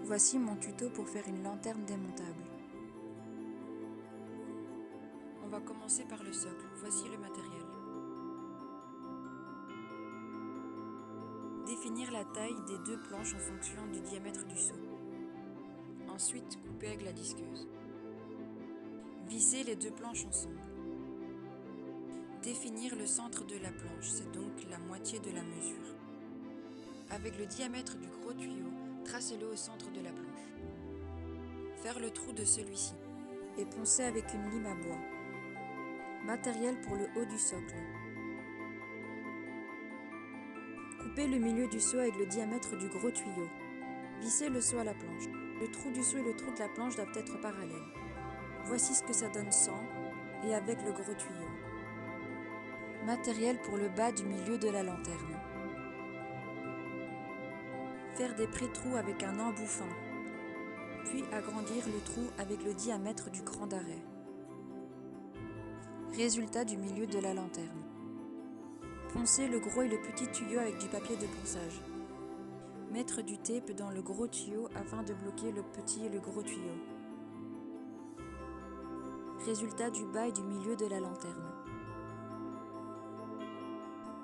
Voici mon tuto pour faire une lanterne démontable. On va commencer par le socle. Voici le matériel. Définir la taille des deux planches en fonction du diamètre du seau. Ensuite, couper avec la disqueuse. Visser les deux planches ensemble. Définir le centre de la planche, c'est donc la moitié de la mesure. Avec le diamètre du gros tuyau, tracez-le au centre de la planche. Faire le trou de celui-ci et poncer avec une lime à bois. Matériel pour le haut du socle. Coupez le milieu du seau avec le diamètre du gros tuyau. Vissez le seau à la planche. Le trou du seau et le trou de la planche doivent être parallèles. Voici ce que ça donne sans et avec le gros tuyau. Matériel pour le bas du milieu de la lanterne. Faire des pré-trous avec un embout fin, puis agrandir le trou avec le diamètre du cran d'arrêt. Résultat du milieu de la lanterne. Poncer le gros et le petit tuyau avec du papier de ponçage. Mettre du tape dans le gros tuyau afin de bloquer le petit et le gros tuyau. Résultat du bas et du milieu de la lanterne.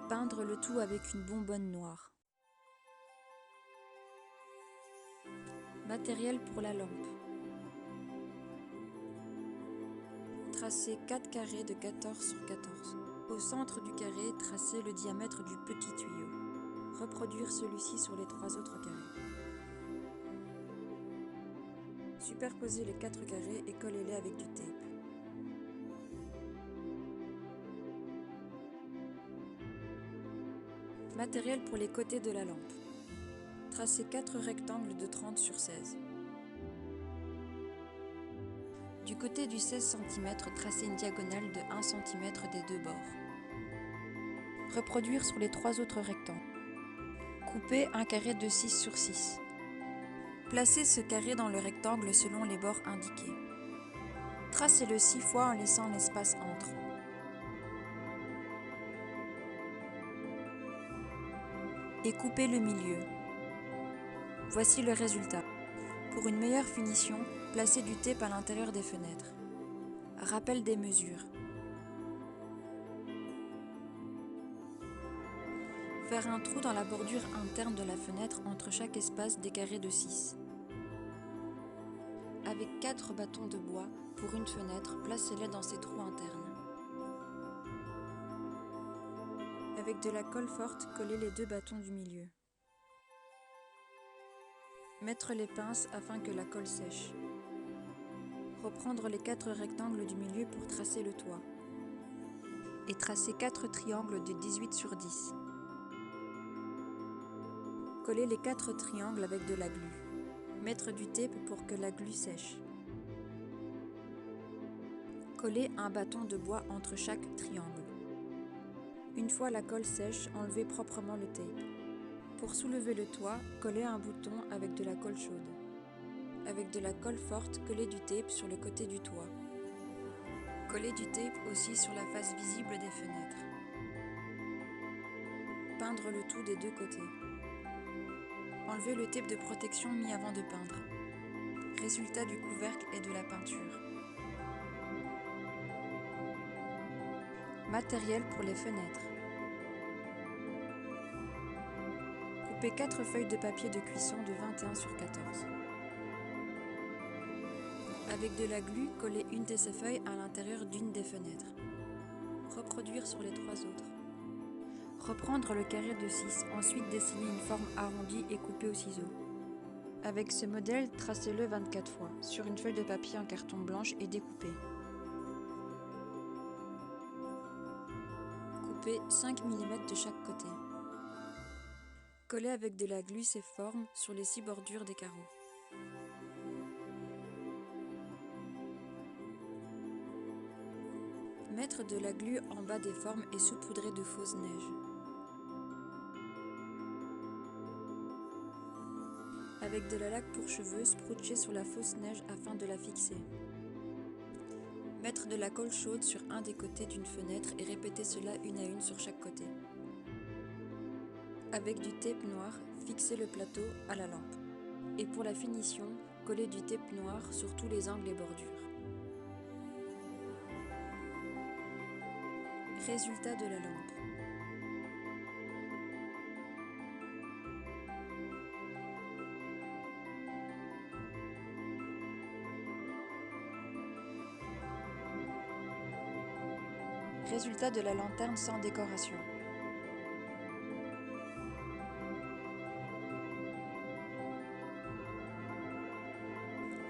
Peindre le tout avec une bonbonne noire. Matériel pour la lampe. Tracer 4 carrés de 14 sur 14. Au centre du carré, tracez le diamètre du petit tuyau. Reproduire celui-ci sur les 3 autres carrés. Superposez les 4 carrés et collez-les avec du tape. Matériel pour les côtés de la lampe. Tracez 4 rectangles de 30 sur 16. Du côté du 16 cm, tracez une diagonale de 1 cm des deux bords. Reproduire sur les 3 autres rectangles. Coupez un carré de 6 sur 6. Placez ce carré dans le rectangle selon les bords indiqués. Tracez-le 6 fois en laissant l'espace entre. Et coupez le milieu. Voici le résultat. Pour une meilleure finition, placez du tape à l'intérieur des fenêtres. Rappel des mesures. Faire un trou dans la bordure interne de la fenêtre entre chaque espace des carrés de 6. Avec 4 bâtons de bois pour une fenêtre, placez-les dans ces trous internes. Avec de la colle forte, collez les 2 bâtons du milieu. Mettre les pinces afin que la colle sèche. Reprendre les 4 rectangles du milieu pour tracer le toit. Et tracer 4 triangles de 18 sur 10. Coller les 4 triangles avec de la glu. Mettre du tape pour que la glu sèche. Coller un bâton de bois entre chaque triangle. Une fois la colle sèche, enlevez proprement le tape. Pour soulever le toit, collez un bouton avec de la colle chaude. Avec de la colle forte, collez du tape sur le côté du toit. Collez du tape aussi sur la face visible des fenêtres. Peindre le tout des 2 côtés. Enlevez le tape de protection mis avant de peindre. Résultat du couvercle et de la peinture. Matériel pour les fenêtres. Coupez 4 feuilles de papier de cuisson de 21 sur 14. Avec de la glu, collez une de ces feuilles à l'intérieur d'une des fenêtres. Reproduire sur les 3 autres. Reprendre le carré de 6, ensuite dessiner une forme arrondie et couper au ciseau. Avec ce modèle, tracez-le 24 fois sur une feuille de papier en carton blanche et découpez. Coupez 5 mm de chaque côté. Collez avec de la glu ces formes sur les 6 bordures des carreaux. Mettre de la glu en bas des formes et saupoudrer de fausse neige. Avec de la laque pour cheveux, sprouchez sur la fausse neige afin de la fixer. Mettre de la colle chaude sur un des côtés d'une fenêtre et répéter cela une à une sur chaque côté. Avec du tape noir, fixez le plateau à la lampe. Et pour la finition, collez du tape noir sur tous les angles et bordures. Résultat de la lampe. Résultat de la lanterne sans décoration.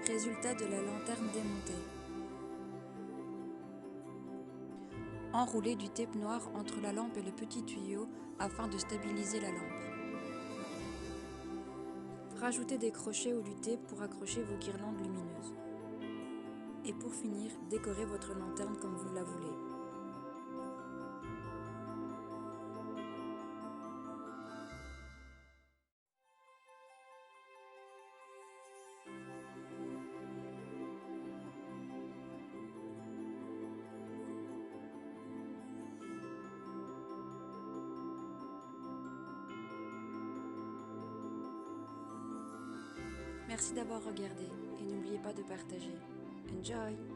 Résultat de la lanterne démontée. Enroulez du tape noir entre la lampe et le petit tuyau afin de stabiliser la lampe. Rajoutez des crochets ou du tape pour accrocher vos guirlandes lumineuses. Et pour finir, décorez votre lanterne comme vous la voulez. Merci d'avoir regardé et n'oubliez pas de partager. Enjoy!